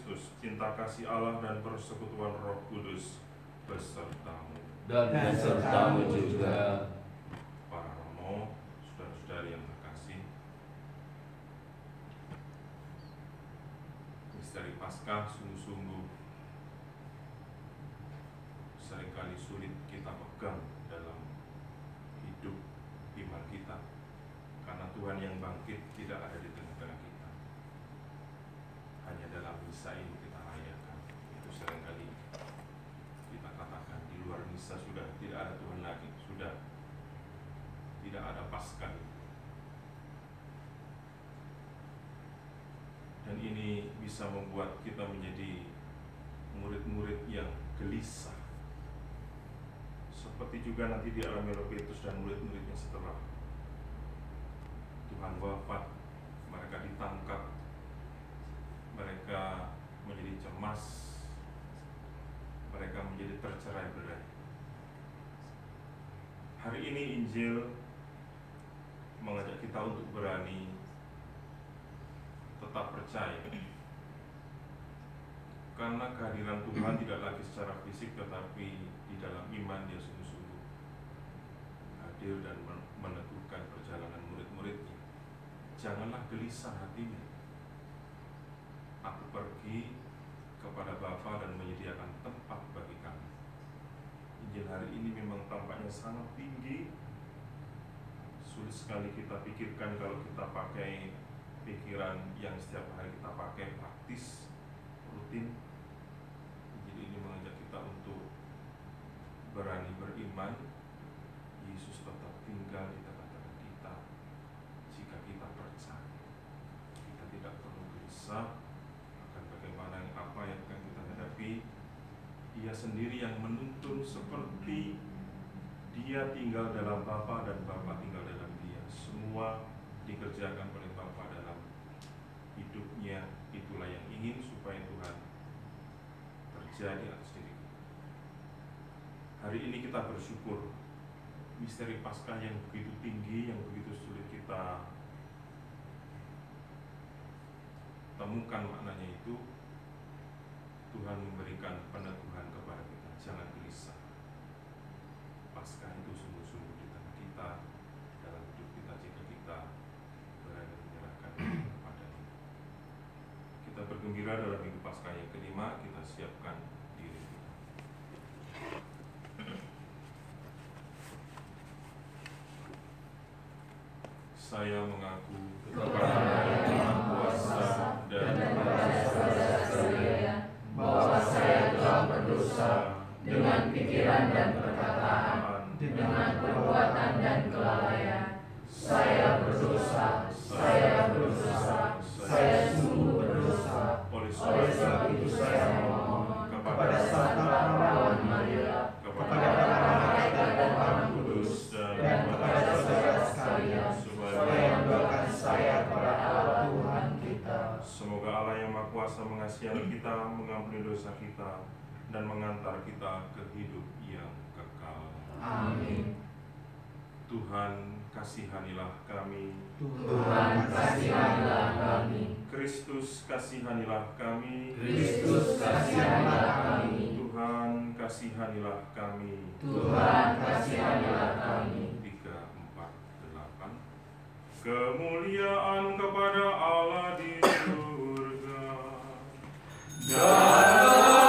Kristus, cinta kasih Allah dan persekutuan Roh Kudus besertamu. Dan besertamu juga. Para romo, saudara-saudari yang terkasih, misteri Paskah sungguh-sungguh seringkali sulit kita pegang dalam hidup iman kita, karena Tuhan yang bangkit tidak ada di tengah-tengah kita. Hanya dalam misa ini kita rayakan. Itu seringkali kita katakan, di luar misa sudah tidak ada Tuhan lagi, sudah tidak ada Paskah. Dan ini bisa membuat kita menjadi murid-murid yang gelisah, seperti juga nanti dialami oleh Petrus dan murid-muridnya setelah Tuhan wafat. Mereka ditangkap, mereka menjadi cemas, mereka menjadi tercerai-berai. Hari ini Injil mengajak kita untuk berani tetap percaya, karena kehadiran Tuhan tidak lagi secara fisik, tetapi di dalam iman Dia sungguh-sungguh hadir dan meneguhkan perjalanan murid-muridnya. Janganlah gelisah hatinya. Aku pergi kepada Bapa dan menyediakan tempat bagi kami. Injil hari ini memang tampaknya sangat tinggi. Sulit sekali kita pikirkan kalau kita pakai pikiran yang setiap hari kita pakai praktis, rutin. Injil ini mengajak kita untuk berani beriman. Yesus tetap tinggal di tengah-tengah kita jika kita percaya. Kita tidak perlu gelisah akan bagaimana apa yang akan kita hadapi. Dia sendiri yang menuntun, seperti Dia tinggal dalam Bapa dan Bapa tinggal dalam Dia. Semua dikerjakan oleh Bapa dalam hidupnya. Itulah yang ingin supaya Tuhan terjadi atas diri kita. Hari ini kita bersyukur misteri Paskah yang begitu tinggi, yang begitu sulit kita temukan maknanya itu. Tuhan memberikan peneguhan kepada kita, jangan gelisah. Paskah itu sungguh-sungguh di tengah kita, dalam hidup kita, jika kita berani menyerahkan kepada-Nya. Kita bergembira dalam minggu Paskah yang kelima. Kita siapkan diri kita. Saya mengaku kepada Yang Maha Kuasa dan kepada saudara sekalian bahwa saya telah berdosa dengan pikiran dan perkataan, dengan perbuatan dan kelalaian. Saya berdosa, saya sungguh berdosa. Oleh sebab itu saya memohon kepada Santa Perawan Maria, kepada para malaikat dan Roh Kudus, dan kepada saudara sekalian, supaya mendoakan saya kepada Allah Tuhan kita. Semoga Allah yang Maha Kuasa mengasihi kita, mengampuni dosa kita, dan mengantar kita ke hidup yang kekal. Amin. Tuhan, kasihanilah kami. Tuhan, kasihanilah kami. Kristus, kasihanilah kami. Kristus, kasihanilah kami. Tuhan, kasihanilah kami. Tuhan, kasihanilah kami. 3, 4, 8. Kemuliaan kepada Allah di surga. Kami menyembah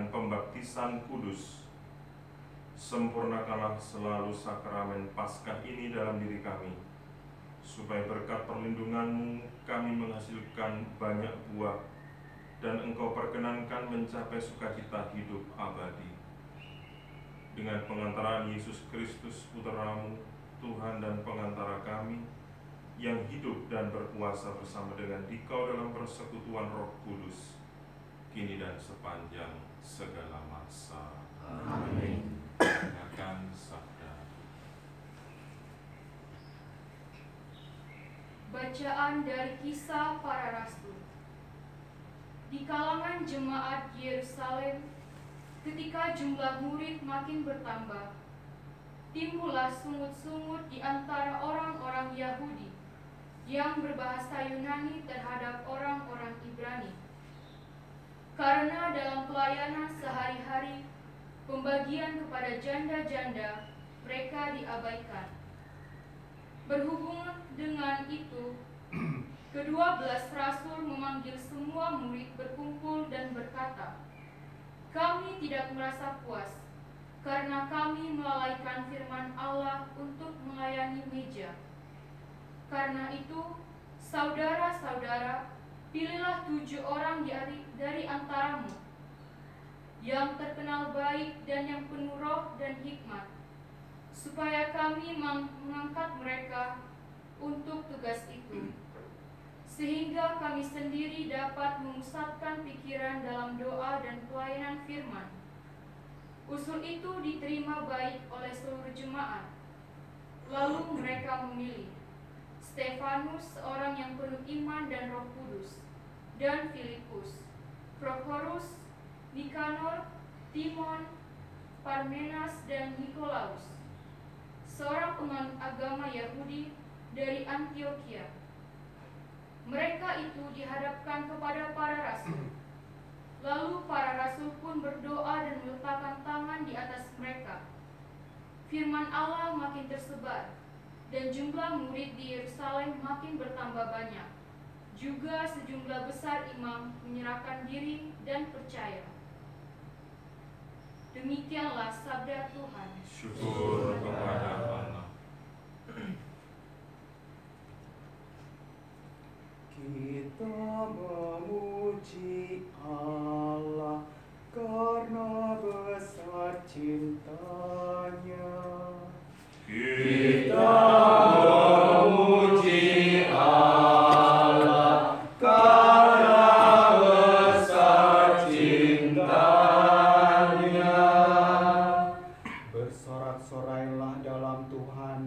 dengan pembaptisan kudus. Sempurnakanlah selalu sakramen Paskah ini dalam diri kami, supaya berkat perlindungan-Mu kami menghasilkan banyak buah, dan Engkau perkenankan mencapai sukacita hidup abadi. Dengan pengantaran Yesus Kristus Putra-Mu, Tuhan dan pengantara kami, yang hidup dan berkuasa bersama dengan Dikau dalam persekutuan Roh Kudus, kini dan sepanjang segala masa. Amin. Dengarkan sabda. Bacaan dari Kisah Para Rasul. Di kalangan jemaat Yerusalem, ketika jumlah murid makin bertambah, timbullah sungut-sungut di antara orang-orang Yahudi yang berbahasa Yunani terhadap orang-orang Ibrani. Karena dalam pelayanan sehari-hari, pembagian kepada janda-janda mereka diabaikan. Berhubung dengan itu, ke-12 rasul memanggil semua murid berkumpul dan berkata, "Kami tidak merasa puas, karena kami melalaikan firman Allah untuk melayani meja. Karena itu, saudara-saudara, pilihlah 7 orang dari antaramu, yang terkenal baik dan yang penuh roh dan hikmat, supaya kami mengangkat mereka untuk tugas itu, sehingga kami sendiri dapat memusatkan pikiran dalam doa dan pelayanan firman." Usul itu diterima baik oleh seluruh jemaat. Lalu mereka memilih Stefanus, seorang yang penuh iman dan Roh Kudus, dan Filipus, Prokhorus, Nikanor, Timon, Parmenas, dan Nikolaus, seorang penganut agama Yahudi dari Antioquia. Mereka itu dihadapkan kepada para rasul. Lalu para rasul pun berdoa dan meletakkan tangan di atas mereka. Firman Allah makin tersebar, dan jumlah murid di Yerusalem makin bertambah banyak. Juga sejumlah besar imam menyerahkan diri dan percaya. Demikianlah sabda Tuhan. Syukur kepada Allah. Kita memuji Allah karena besar cintanya. Kita memuji Allah karena besar cintanya. Bersorak-sorailah dalam Tuhan,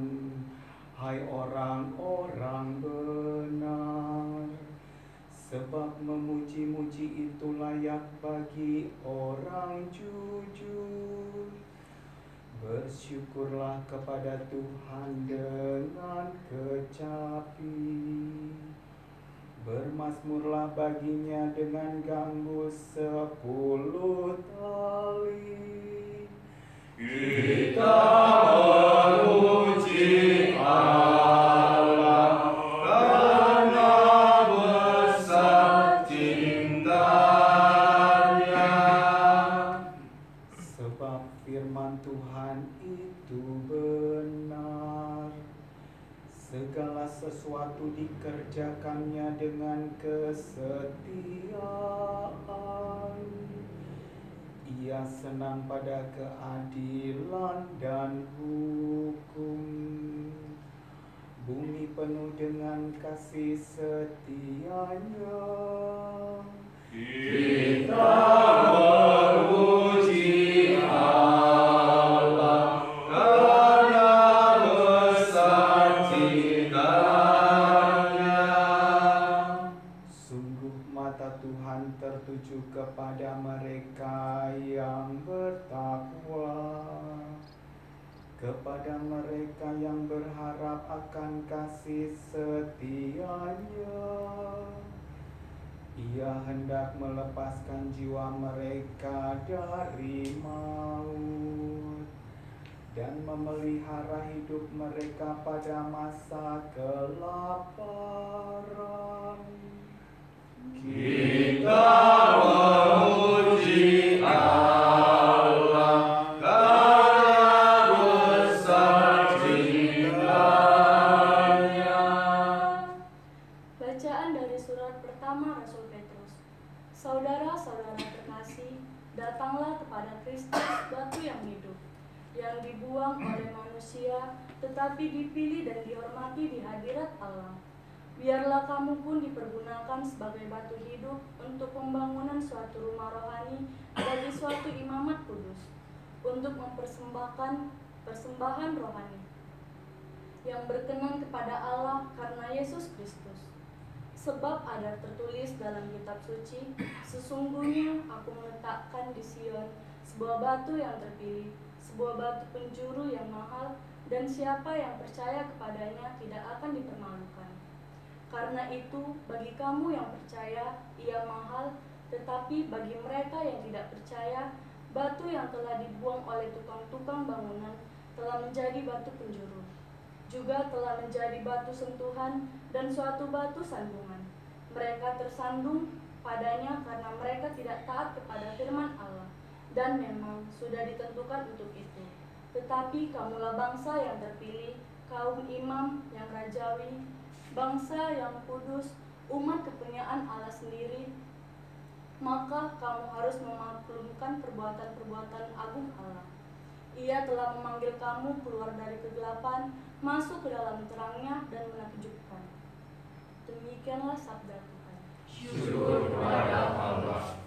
hai orang-orang benar, sebab memuji-muji itu layak bagi orang jujur. Bersyukurlah kepada Tuhan dengan kecapi, bermazmurlah baginya dengan gambus 10 tali. Kita memuji Allah karena besar cintanya. Sebab firman Tuhan itu benar, segala sesuatu dikerjakannya dengan kesetiaan. Ia senang pada keadilan dan hukum. Bumi penuh dengan kasih setianya. Kita memuji Allah karena besar cintanya. Sungguh mata Tuhan tertuju kepada mereka yang bertakwa, kepada mereka yang berharap akan kasih setianya. Ia hendak melepaskan jiwa mereka dari maut dan memelihara hidup mereka pada masa kelaparan. Kita memuji Allah kepada Kristus batu yang hidup, yang dibuang oleh manusia, tetapi dipilih dan dihormati di hadirat Allah. Biarlah kamu pun dipergunakan sebagai batu hidup untuk pembangunan suatu rumah rohani bagi suatu imamat kudus, untuk mempersembahkan persembahan rohani yang berkenan kepada Allah karena Yesus Kristus. Sebab ada tertulis dalam kitab suci, sesungguhnya aku meletakkan di Sion sebuah batu yang terpilih, sebuah batu penjuru yang mahal, dan siapa yang percaya kepadanya tidak akan dipermalukan. Karena itu, bagi kamu yang percaya, ia mahal, tetapi bagi mereka yang tidak percaya, batu yang telah dibuang oleh tukang-tukang bangunan telah menjadi batu penjuru, juga telah menjadi batu sentuhan dan suatu batu sandungan. Mereka tersandung padanya karena mereka tidak taat kepada firman Allah, dan memang sudah ditentukan untuk itu. Tetapi kamulah bangsa yang terpilih, kaum imam yang rajawi, bangsa yang kudus, umat kepunyaan Allah sendiri. Maka kamu harus memaklumkan perbuatan-perbuatan agung Allah. Ia telah memanggil kamu keluar dari kegelapan, masuk ke dalam terangnya, dan menakjubkan. Demikianlah sabda Tuhan. Syukur kepada Allah.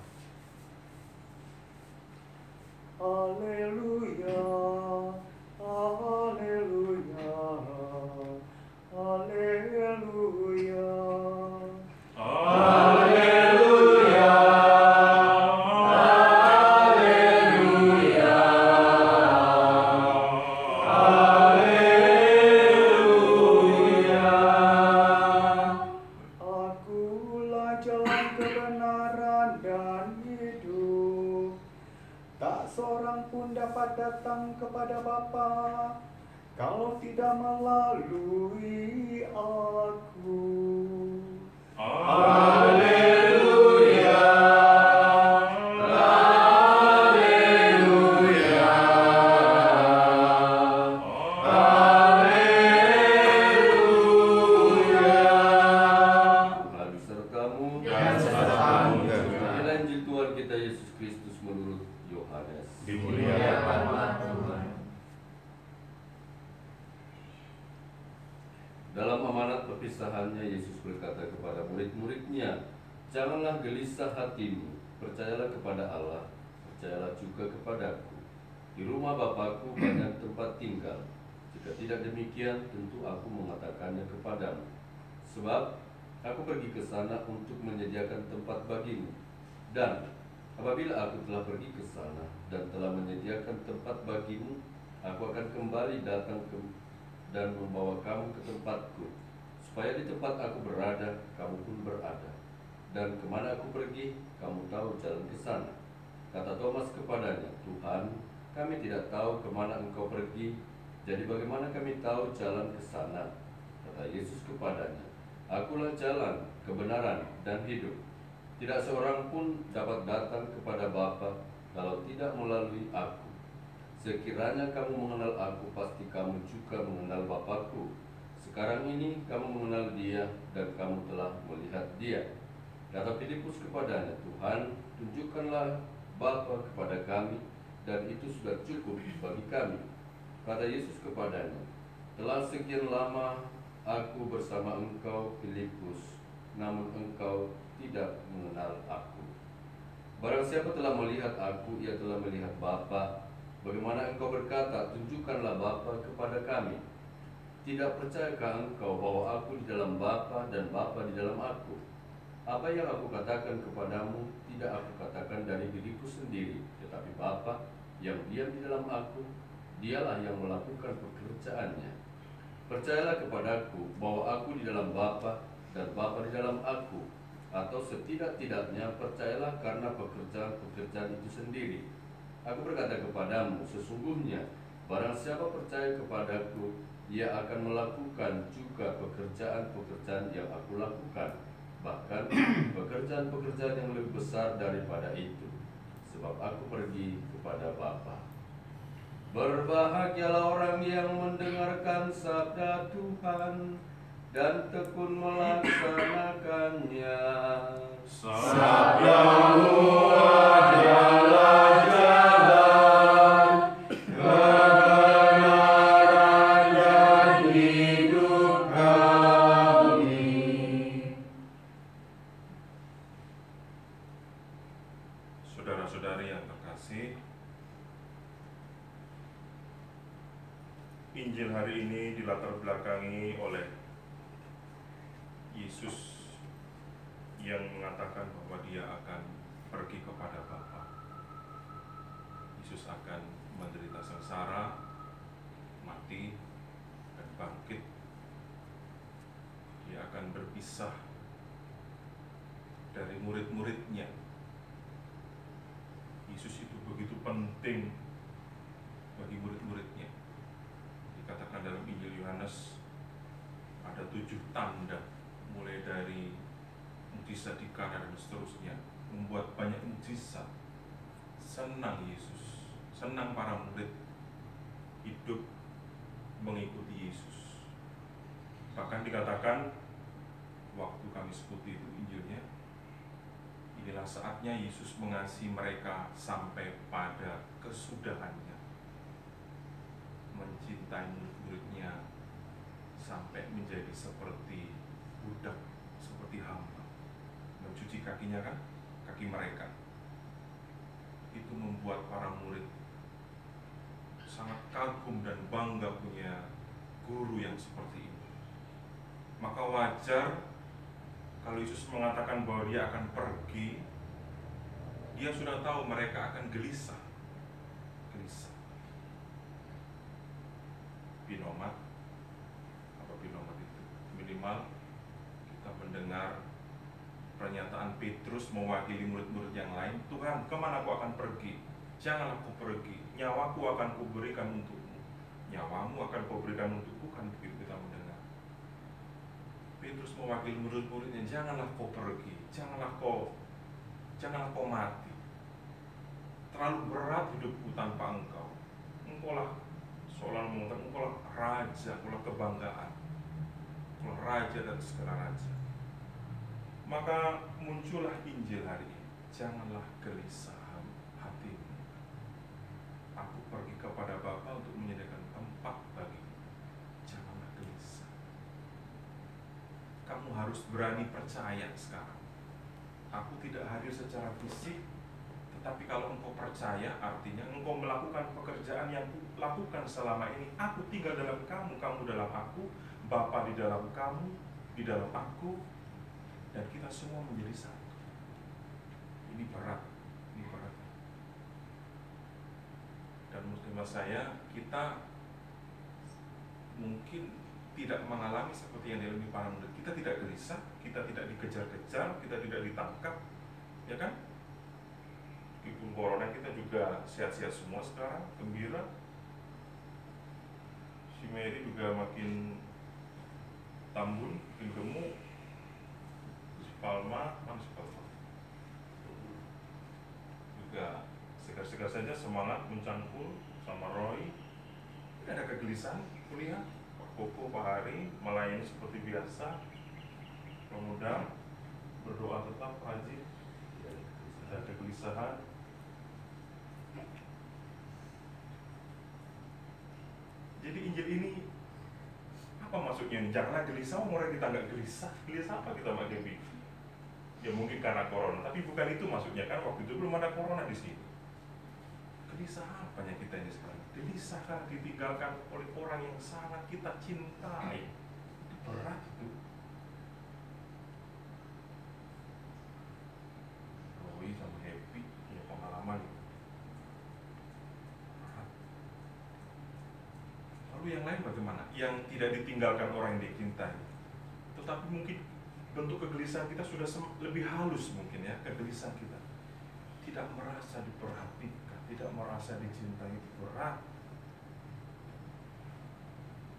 Haleluya, haleluya, haleluya. Haleluya. Haleluya. Haleluya. Akulah jalan kebenaran dan hidup. Tak seorang pun dapat datang kepada Bapa kalau tidak melalui aku. Haleluya. Haleluya. Haleluya. Tuhan besertamu Dan sertamu juga. Inilah Injil Tuhan kita Yesus Kristus menurut Yohanes. Dimuliakanlah Tuhan. Dalam amanat perpisahannya, Yesus berkata kepada murid-muridnya, "Janganlah gelisah hatimu, percayalah kepada Allah, percayalah juga kepadaku. Di rumah Bapakku banyak tempat tinggal. Jika tidak demikian, tentu aku mengatakannya kepadamu. Sebab aku pergi ke sana untuk menyediakan tempat bagimu. Dan apabila aku telah pergi ke sana dan telah menyediakan tempat bagimu, aku akan kembali datang dan membawa kamu ke tempatku, supaya di tempat aku berada, kamu pun berada. Dan kemana aku pergi, kamu tahu jalan ke sana." Kata Thomas kepadanya, "Tuhan, kami tidak tahu kemana engkau pergi, jadi bagaimana kami tahu jalan ke sana?" Kata Yesus kepadanya, "Akulah jalan, kebenaran, dan hidup. Tidak seorang pun dapat datang kepada Bapa kalau tidak melalui aku. Sekiranya kamu mengenal aku, pasti kamu juga mengenal Bapakku. Sekarang ini kamu mengenal Dia dan kamu telah melihat Dia." Kata Filipus kepadanya, "Tuhan, tunjukkanlah Bapa kepada kami, dan itu sudah cukup bagi kami." Kata Yesus kepadanya, "Telah sekian lama aku bersama engkau, Filipus, namun engkau tidak mengenal aku. Barang siapa telah melihat aku, ia telah melihat Bapa. Bagaimana engkau berkata, tunjukkanlah Bapa kepada kami? Tidak percayakah engkau bahwa aku di dalam Bapa dan Bapa di dalam aku? Apa yang aku katakan kepadamu, tidak aku katakan dari diriku sendiri, tetapi Bapa yang diam di dalam aku, Dialah yang melakukan pekerjaannya. Percayalah kepadaku bahwa aku di dalam Bapa dan Bapa di dalam aku, atau setidak-tidaknya percayalah karena pekerjaan-pekerjaan itu sendiri. Aku berkata kepadamu, sesungguhnya barang siapa percaya kepadaku, ia akan melakukan juga pekerjaan-pekerjaan yang aku lakukan, bahkan pekerjaan-pekerjaan yang lebih besar daripada itu, sebab aku pergi kepada Bapa." Berbahagialah orang yang mendengarkan sabda Tuhan dan tekun melaksanakannya. Sabdamu adalah jalan Injil hari ini dilatar belakangi oleh Yesus yang mengatakan bahwa dia akan pergi kepada Bapa. Yesus akan menderita sengsara, mati, dan bangkit. Dia akan berpisah dari murid-muridnya. Yesus itu begitu penting bagi murid-muridnya. Dikatakan dalam Injil Yohanes ada 7 tanda, mulai dari mukjizat di Kana dan seterusnya, membuat banyak mukjizat. Senang Yesus, senang para murid hidup mengikuti Yesus. Bahkan dikatakan waktu Kamis Putih itu Injilnya, inilah saatnya Yesus mengasihi mereka sampai pada kesudahannya, mencintai murid-muridnya sampai menjadi seperti budak, seperti hamba, mencuci kakinya kan, kaki mereka. Itu membuat para murid sangat kagum dan bangga punya guru yang seperti ini. Maka wajar kalau Yesus mengatakan bahwa dia akan pergi, dia sudah tahu mereka akan gelisah. Binomat, apa binomat itu? Minimal kita mendengar pernyataan Petrus mewakili murid-murid yang lain, Tuhan, kemana aku akan pergi? Janganlah aku pergi, nyawaku akan kuberikan untukmu, nyawamu akan kuberikan untukku, kan begitu kita mendengar. Petrus mewakili murid-muridnya, janganlah kau pergi, janganlah kau mati. Terlalu berat hidupku tanpa engkau. Engkaulah, seolah mengatakan, engkaulah raja, engkaulah kebanggaan, engkaulah raja dan segala raja. Maka muncullah Injil hari ini, janganlah gelisah hatimu. Aku pergi kepada Bapa untuk menyediakan tempat bagimu. Janganlah gelisah. Kamu harus berani percaya sekarang. Aku tidak hadir secara fisik, tetapi kalau engkau percaya, artinya engkau melakukan pekerjaan yang kulakukan selama ini. Aku tinggal dalam kamu, kamu dalam aku, Bapa di dalam kamu, di dalam aku, dan kita semua menjadi satu. Ini berat, ini berat. Dan menurut saya, kita mungkin tidak mengalami seperti yang dialami para murid. Kita tidak gelisah, kita tidak dikejar-kejar, kita tidak ditangkap, ya kan? Meskipun corona kita juga sehat-sehat semua sekarang, gembira. Si Mary juga makin tambun, makin gemuk. Si Palma, mana si Palma? Juga segar-segar saja, semangat mencangkul sama Roy. Tidak ada kegelisahan kuliah. Koko, Pak Hari melayani seperti biasa. Pemuda berdoa tetap rajin, tidak ada kegelisahan. Jadi Injil ini apa maksudnya? Janganlah gelisah, orang kita nggak gelisah. Gelisah apa kita Mbak Dewi? Ya mungkin karena corona, tapi bukan itu maksudnya kan, waktu itu belum ada corona di sini. Gelisah apanya kita ini sekarang? Gelisah karena ditinggalkan oleh orang yang sangat kita cintai. Itu berat itu. Roy sama Happy punya pengalaman itu. Berat. Lalu yang lain bagaimana? Yang tidak ditinggalkan orang yang dicintai, tetapi mungkin bentuk kegelisahan kita sudah lebih halus mungkin ya, kegelisahan kita. Tidak merasa diperhatikan, tidak merasa dicintai, itu berat.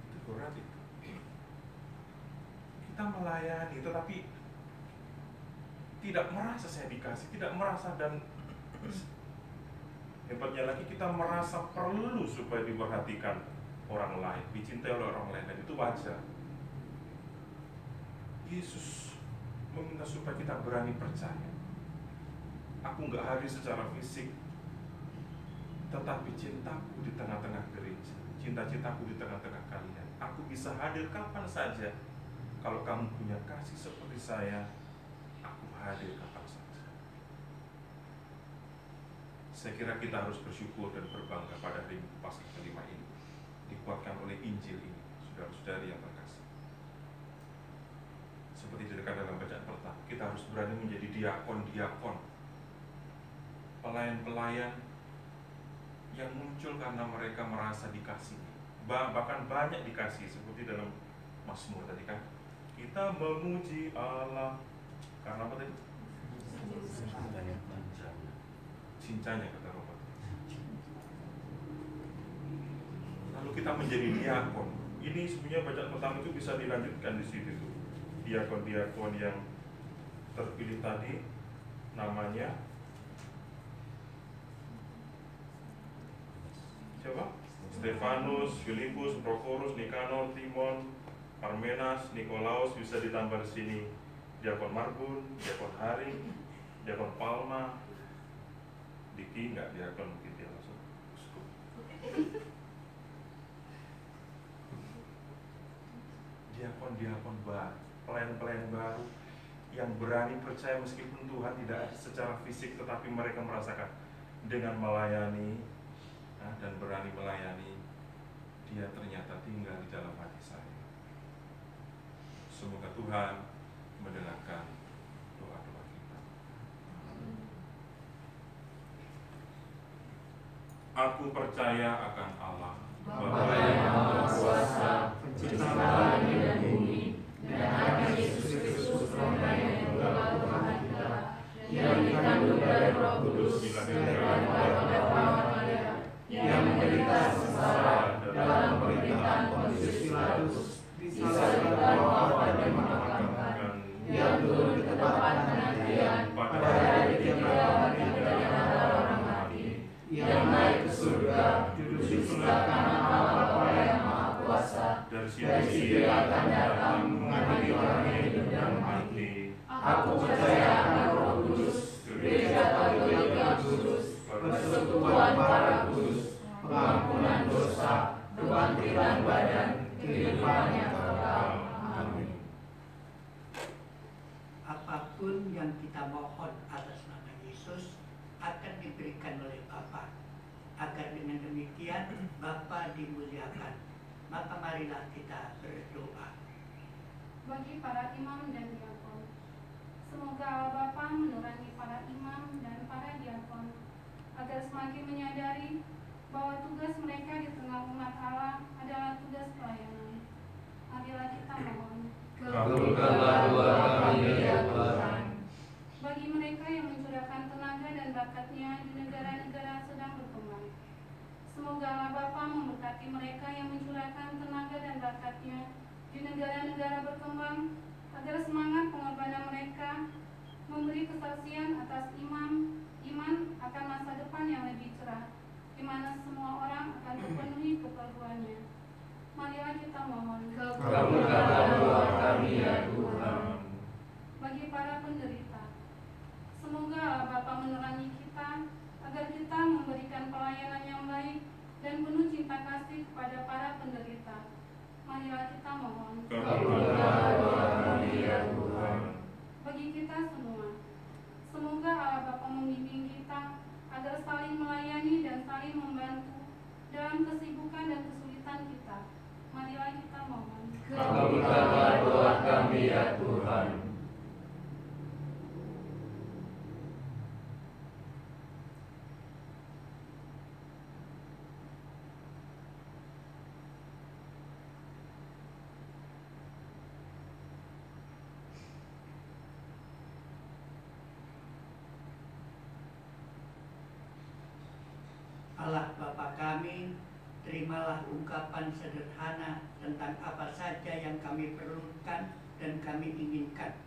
Itu berat itu. Kita melayani tetapi tidak merasa saya dikasih, tidak merasa, dan hebatnya lagi kita merasa perlu supaya diperhatikan orang lain, dicintai oleh orang lain, dan itu wajar. Yesus meminta supaya kita berani percaya. Aku nggak hadir secara fisik, tetapi cintaku di tengah-tengah gereja, cinta-cintaku di tengah-tengah kalian. Aku bisa hadir kapan saja. Kalau kamu punya kasih seperti saya, aku hadir kapan saja. Saya kira kita harus bersyukur dan berbangga pada hari Paskah kelima ini, dikuatkan oleh oleh Injil ini, saudara-saudari yang terkasih. Seperti dikatakan dalam bacaan pertama, kita harus berani menjadi diakon-diakon, pelayan-pelayan yang muncul karena mereka merasa dikasihi, bahkan banyak dikasih, seperti dalam Mazmur tadi kan, kita memuji Allah karena apa tadi? Cincanya kata Robert. Lalu kita menjadi diakon. Ini sebenarnya bacaan pertama itu bisa dilanjutkan di situ tuh. Diakon-diakon yang terpilih tadi namanya siapa? Stefanus, Filipus, Prokorus, Nikanor, Timon, Parmenas, Nikolaus, bisa ditambah di sini Diakon Marbun, Diakon Hari, Diakon Palma, Diki enggak diakon begitu ya langsung. Diakon-diakon baru, pelayan-pelayan baru yang berani percaya meskipun Tuhan tidak secara fisik, tetapi mereka merasakan dengan melayani dan berani melayani, Dia ternyata tinggal di dalam hati saya. Semoga Tuhan mendengarkan doa-doa kita. Aku percaya akan Allah, Bapa yang Maha Kuasa, pencipta langit dan bumi, dan akan Yesus Kristus, Roh yang adalah Tuhan kita, yang dikandung dari Roh Kudus, dilahirkan oleh Bapa Maria, yang menderita sengsara dalam pemerintahan Pontius Pilatus, disalibkan, wafat dan dimakamkan, yang turun ke tempat penantian pada hari ketiga dari antara orang mati, yang naik ke surga, duduk di sebelah kanan Allah Bapa yang Maha Kuasa, dari sini akan datang mengadili orang yang hidup dan mati. Aku percaya akan Roh Kudus, Gereja Katolik yang kudus, persekutuan para kudus, pengampunan dosa, kebangkitan badan, kehidupan yang kekal. Amin. Apapun yang kita mohon atas nama Yesus akan diberikan oleh Bapa. Agar dengan demikian Bapa dimuliakan. Maka marilah kita berdoa. Bagi para imam dan diakon, semoga Allah Bapa menurangi para imam dan para diakon agar semakin menyadari bahwa tugas mereka di tengah umat Allah adalah tugas pelayanan. Marilah kita mohon. Kabulkanlah doa kami ya Tuhan. Bagi mereka yang mencurahkan tenaga dan bakatnya di negara-negara sedang berkembang, semoga Allah Bapa memberkati mereka yang mencurahkan tenaga dan bakatnya di negara-negara berkembang, agar semangat pengorbanan mereka memberi kesaksian atas iman akan masa depan yang lebih cerah, di mana semua orang akan terpenuhi keperluannya. Marilah kita mohon. Kabulkanlah doa kami ya Tuhan. Bagi para penderita, semoga Allah Bapa menerangi kita agar kita memberikan pelayanan yang baik dan penuh cinta kasih kepada para penderita. Marilah kita mohon. Kabulkanlah doa kami ya Tuhan. Bagi kita semua, semoga Allah Bapa membimbing kita agar saling melayani dan saling membantu dalam kesibukan dan kesulitan kita. Marilah kita mohon. Kabulkanlah doa kami ya Tuhan. Allah Bapa kami, terimalah ungkapan sederhana tentang apa saja yang kami perlukan dan kami inginkan.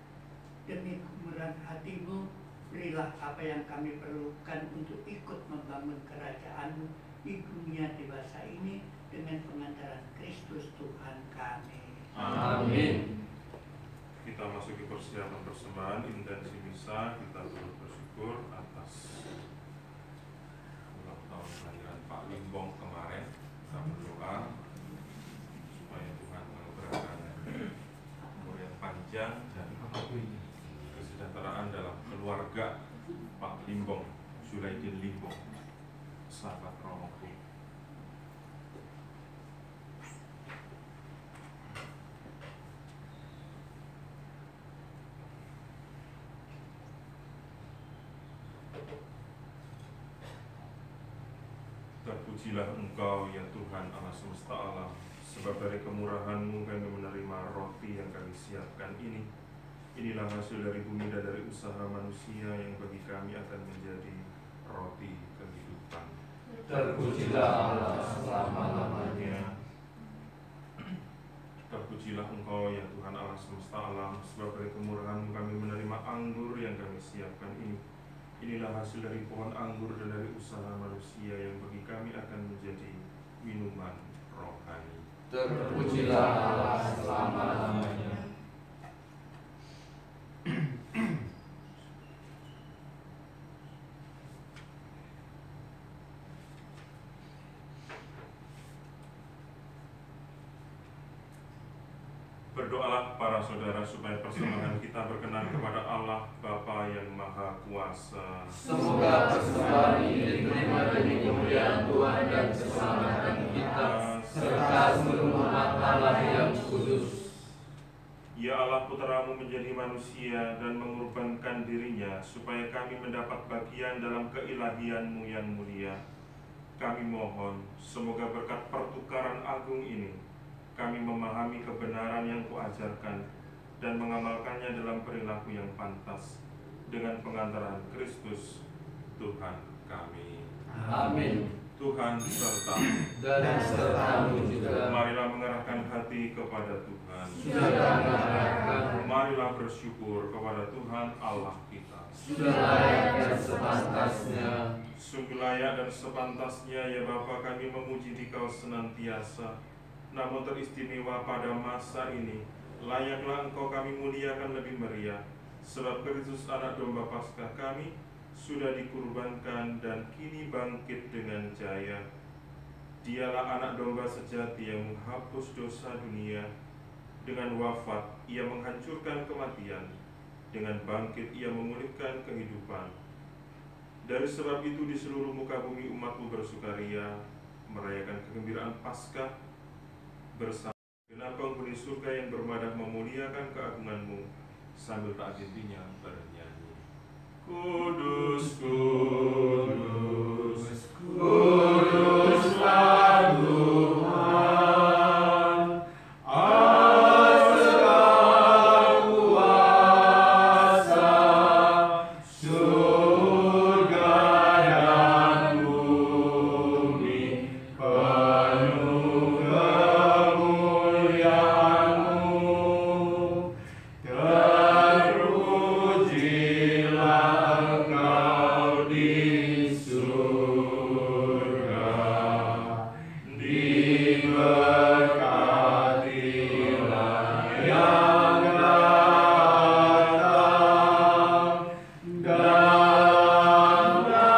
Demi kemurahan hati-Mu, berilah apa yang kami perlukan untuk ikut membangun kerajaan-Mu di dunia dewasa ini dengan pengantaran Kristus Tuhan kami. Amin. Kita masuk ke persiapan persembahan intensi misa. Kita turut bersyukur atas ulang tahun kelahiran Pak Limbong kemarin. Kita berdoa supaya Tuhan menganugerahkan umur yang panjang dan kesejahteraan dalam keluarga Pak Limbong, Sulaidin Limbong, sahabat romoku. Terpujilah Engkau ya Tuhan Allah semesta alam, sebab dari kemurahan-Mu kami menerima roti yang kami siapkan ini. Inilah hasil dari bumi dan dari usaha manusia yang bagi kami akan menjadi roti kehidupan. Terpujilah Allah selama-lamanya. Terpujilah Engkau ya Tuhan Allah semesta alam, sebab dari kemurahan-Mu kami menerima anggur yang kami siapkan ini. Inilah hasil dari pohon anggur dan dari usaha manusia yang bagi kami akan menjadi minuman rohani. Terpujilah Allah selama-lamanya. Berdoalah para saudara supaya persembahan kita berkenan kepada Allah Bapa yang Maha Kuasa. Semoga persembahan ini diterima demi kemuliaan Tuhan dan keselamatan kita, serta seluruh umat Allah yang kudus. Ya Allah, Putra-Mu menjadi manusia dan mengorbankan dirinya supaya kami mendapat bagian dalam keilahian-Mu yang mulia. Kami mohon, semoga berkat pertukaran agung ini kami memahami kebenaran yang Ku-ajarkan dan mengamalkannya dalam perilaku yang pantas dengan pengantaran Kristus Tuhan kami. Amin. Tuhan serta Dan serta-Mu juga. marilah mengerahkan hati kepada Tuhan. Sudah mengarahkan, Marilah bersyukur kepada Tuhan Allah kita. sudah layak dan sepantasnya. Sungguh layak dan sepantasnya ya Bapa kami memuji Dikau senantiasa. Namun teristimewa pada masa ini, layaklah Engkau kami muliakan lebih meriah, sebab Kristus anak domba Paskah kami sudah dikurbankan dan kini bangkit dengan jaya. Dialah anak domba sejati yang menghapus dosa dunia. Dengan wafat Ia menghancurkan kematian, dengan bangkit Ia memulihkan kehidupan. Dari sebab itu di seluruh muka bumi umat-Mu bersukaria, merayakan kegembiraan Paskah bersama genap penghuni surga yang bermadah memuliakan keagungan-Mu sambil tak hentinya bernyanyi. Kudus, kudus, kuduslah Tuhan, Allah segala kuasa, surga dan bumi penuh kemuliaan-Mu. Terpujilah Engkau di surga, diberkatilah yang datang dalam nama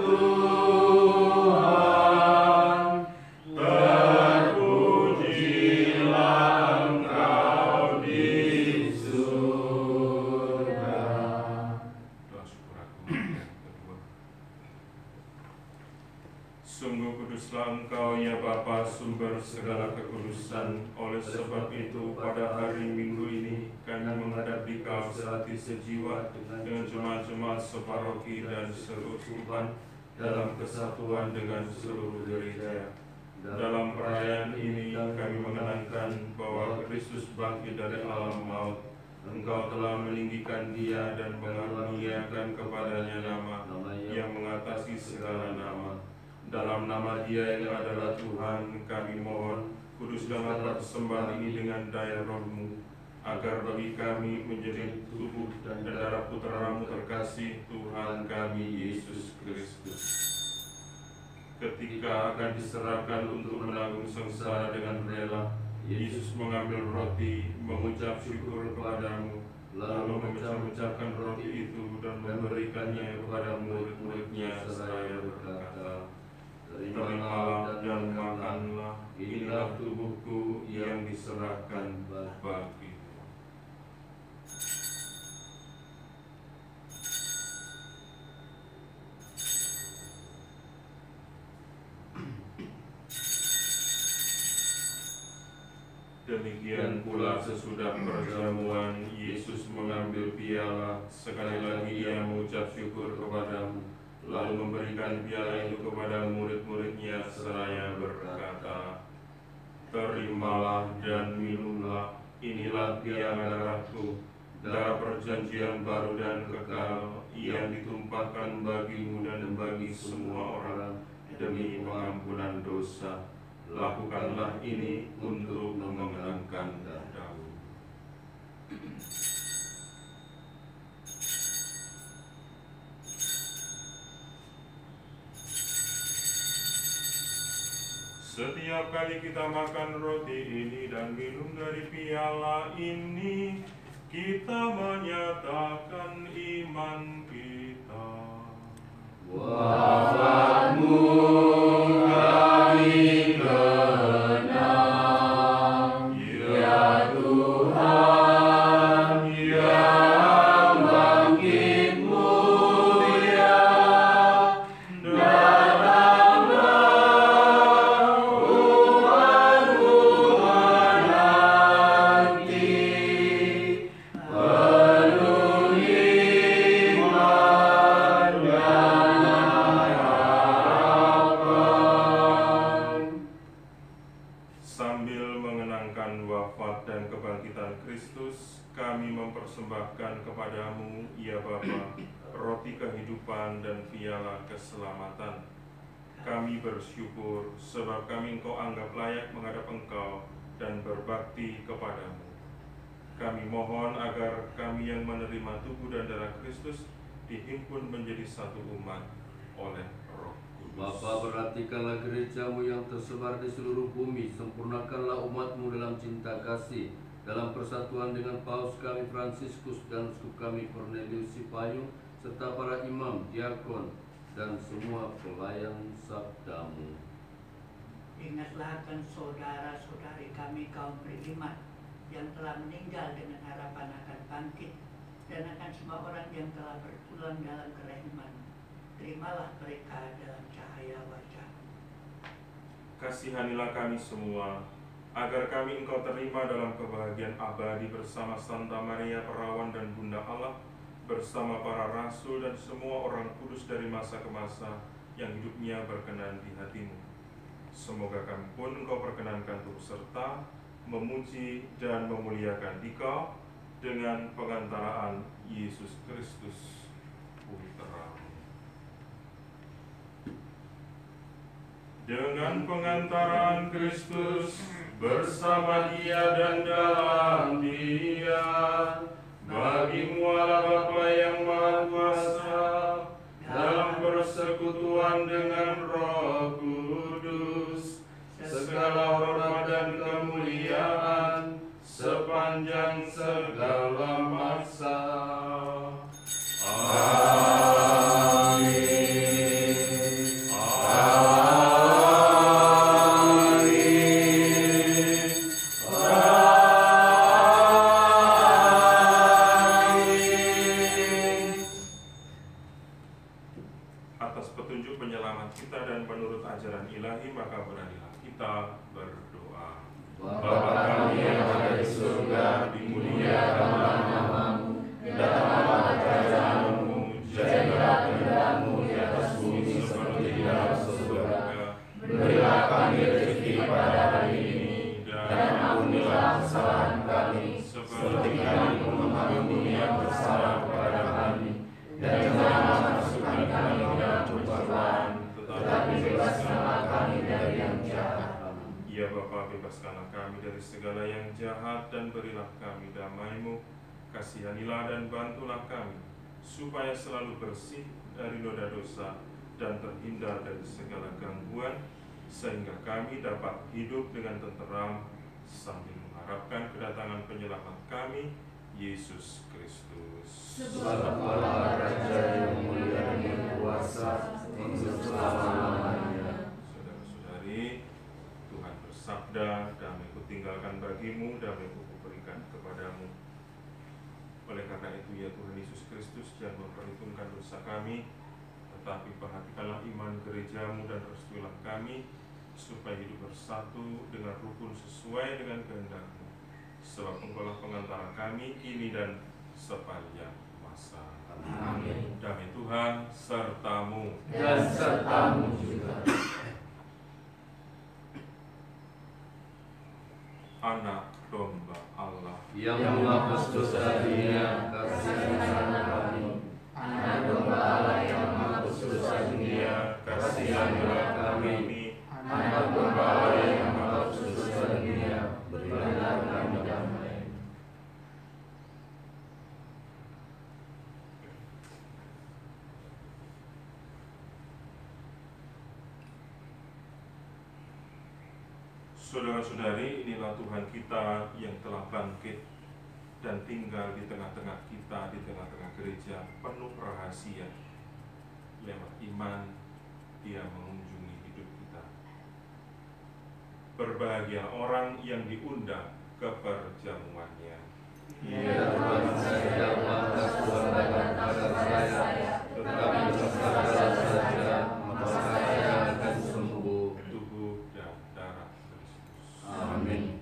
Tuhan. Terpujilah Engkau di surga. Doa syukur aku yang kedua. Sungguh kuduslah Engkau ya Bapa, sumber segala kekudusan. Oleh sebab itu pada hari Minggu ini kami menghadap Dikau sehati sejiwa dengan jemaat-jemaat separoki dan seluruh Tuhan dalam kesatuan dengan seluruh gereja. Dalam perayaan ini kami mengenangkan bahwa Kristus bangkit dari alam maut. Engkau telah meninggikan Dia dan mengaruniakan kepadanya nama yang mengatasi segala nama. Dalam nama Dia yang adalah Tuhan, kami mohon, kuduskanlah persembahan ini dengan daya Roh-Mu, agar bagi kami menjadi tubuh dan darah Putra-Mu terkasih, Tuhan kami Yesus Kristus. Ketika akan diserahkan untuk menanggung sengsara dengan rela, Yesus mengambil roti, mengucap syukur kepada-Mu, lalu memecah-mecahkan roti itu dan memberikannya kepada murid-murid-Nya seraya berkata, "Terimalah dan makanlah, inilah tubuhku yang diserahkan bagimu." Demikian pula sesudah perjamuan, Yesus mengambil piala, sekali lagi Ia mengucap syukur kepada-Mu, lalu memberikan piala itu kepada murid-muridnya seraya berkata, "Terimalah dan minumlah, inilah piala darahku, darah perjanjian baru dan kekal, yang ditumpahkan bagimu dan bagi semua orang demi pengampunan dosa. Lakukanlah ini untuk mengenangkan namamu." Setiap kali kita makan roti ini dan minum dari piala ini, kita menyatakan iman kita. Wafatmu kami kenang, ya Tuhan, yang bangkit mulia. Kami mempersembahkan kepadamu, ya Bapa, roti kehidupan dan piala keselamatan. Kami bersyukur sebab kami Engkau anggap layak menghadap Engkau dan berbakti kepadamu. Kami mohon agar kami yang menerima tubuh dan darah Kristus dihimpun menjadi satu umat oleh Roh Kudus. Bapa, perhatikanlah gerejamu yang tersebar di seluruh bumi, sempurnakanlah umatmu dalam cinta kasih, dalam persatuan dengan Paus kami Fransiskus dan Uskup kami Cornelius Sipayung, serta para imam, diakon, dan semua pelayan sabdamu. Ingatlah akan saudara-saudari kami kaum beriman yang telah meninggal dengan harapan akan bangkit, dan akan semua orang yang telah berpulang dalam kerehiman. Terimalah mereka dalam cahaya wajah-Mu. Kasihanilah kami semua, agar kami Engkau terima dalam kebahagiaan abadi bersama Santa Maria Perawan dan Bunda Allah, bersama para rasul dan semua orang kudus dari masa ke masa yang hidupnya berkenan di hati-Mu. Semoga kami pun Engkau perkenankan turut serta memuji dan memuliakan Dikau dengan pengantaraan Yesus Kristus Putra-Mu. Dengan pengantaraan Kristus, bersama Dia dan dalam Dia, bagi-Mu Allah Bapa yang Maha Kuasa, dalam persekutuan dengan Roh Kudus, segala hormat dan kemuliaan sepanjang segala masa. Atas petunjuk penyelamat kita dan menurut ajaran ilahi, maka beranilah kita berdoa. Bapa kami yang ada di surga, dimuliakanlah namamu, datanglah kerajaanmu, jadilah kehendak-Mu di atas bumi seperti di dalam surga. Berilah kami rezeki pada hari ini, dan ampunilah kesalahan kami, seperti kami pun mengampuni yang bersalah kepada kami. Dan janganlah masukkan kami ke dalam pencobaan, tetapi bebaskanlah kami dari yang jahat. Ya Bapa, bebaskanlah kami dari segala yang jahat dan berilah kami damai-Mu. Kasihanilah dan bantulah kami, supaya selalu bersih dari noda dosa dan terhindar dari segala gangguan, sehingga kami dapat hidup dengan tenteram sambil mengharapkan kedatangan penyelamat kami, Yesus Kristus. Sebab Allah Raja yang mulia dan berkuasa untuk selama-lamanya. Saudara-saudari, Tuhan bersabda, damai kutinggalkan bagimu, damai kuberikan kepadamu. Oleh karena itu, ya Tuhan Yesus Kristus, jangan memperhitungkan dosa kami, tetapi perhatikanlah iman gerejamu dan restuilah kami, supaya hidup bersatu dengan rukun sesuai dengan kehendak-Mu. Sebab Engkaulah pengantara kami kini dan sepanjang masa. Amin. Damai Tuhan sertamu. Dan sertamu juga. Anak domba Allah yang menghapus dosa dunia, kasihanlah kami. Anak domba Allah yang menghapus dosa dunia, kasihanlah kami. Anak domba Allah yang menghapus dosa dunia, berilah kami damai. Saudara-saudari, inilah Tuhan kita yang telah bangkit dan tinggal di tengah-tengah kita, di tengah-tengah gereja penuh rahasia. Lewat iman, Dia mengunjungi hidup kita. Berbahagia orang yang diundang ke perjamuannya. Ya Tuhan, saya mengangkat suara pada saya, tetapi berkata saja, maka saya akan sembuh. Tubuh dan darah Kristus. Amin.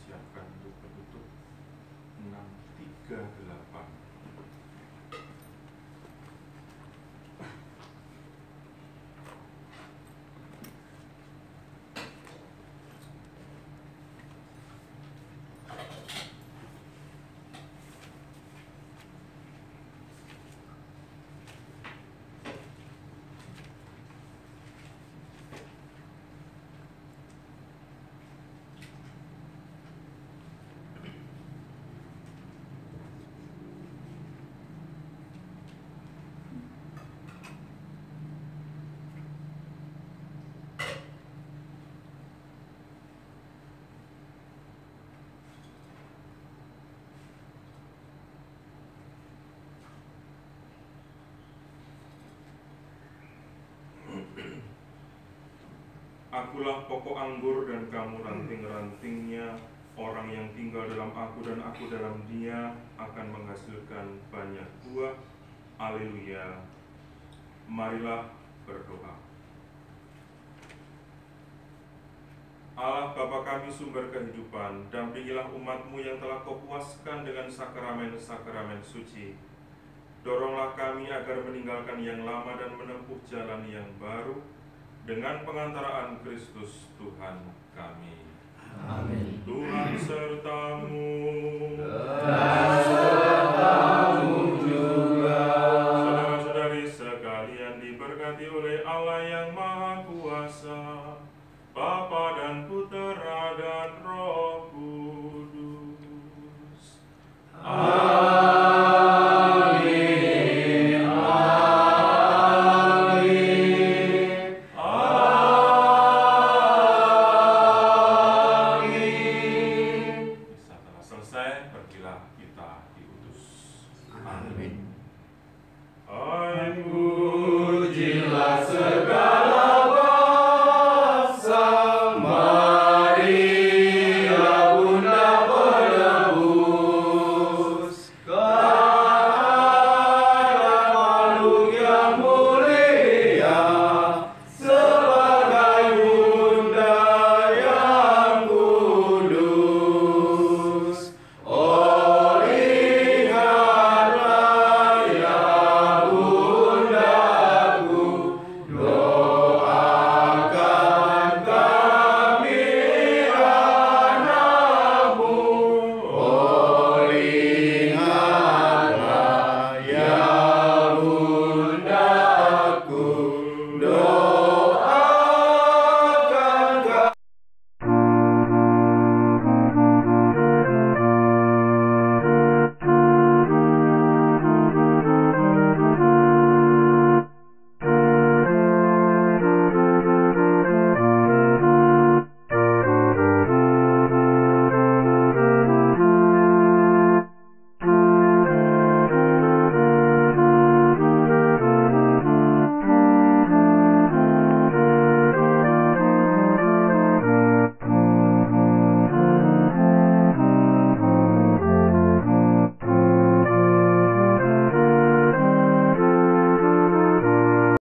Siapkan untuk penutup 638. Akulah pokok anggur dan kamu ranting-rantingnya. Orang yang tinggal dalam aku dan aku dalam dia akan menghasilkan banyak buah. Haleluya. Marilah berdoa. Allah Bapa kami sumber kehidupan, dampingilah umat-Mu yang telah Kau puaskan dengan sakramen-sakramen suci. Doronglah kami agar meninggalkan yang lama dan menempuh jalan yang baru dengan pengantaraan Kristus Tuhan kami. Amin. Tuhan serta-Mu. Dan serta-Mu juga. Saudara-saudari sekalian diberkati oleh Allah yang Maha Kuasa, Bapa dan Putera dan Roh Kudus. Amin. Amin. Amin. Misa telah selesai, pergilah kita diutus. Amin. Hai Pujilah segala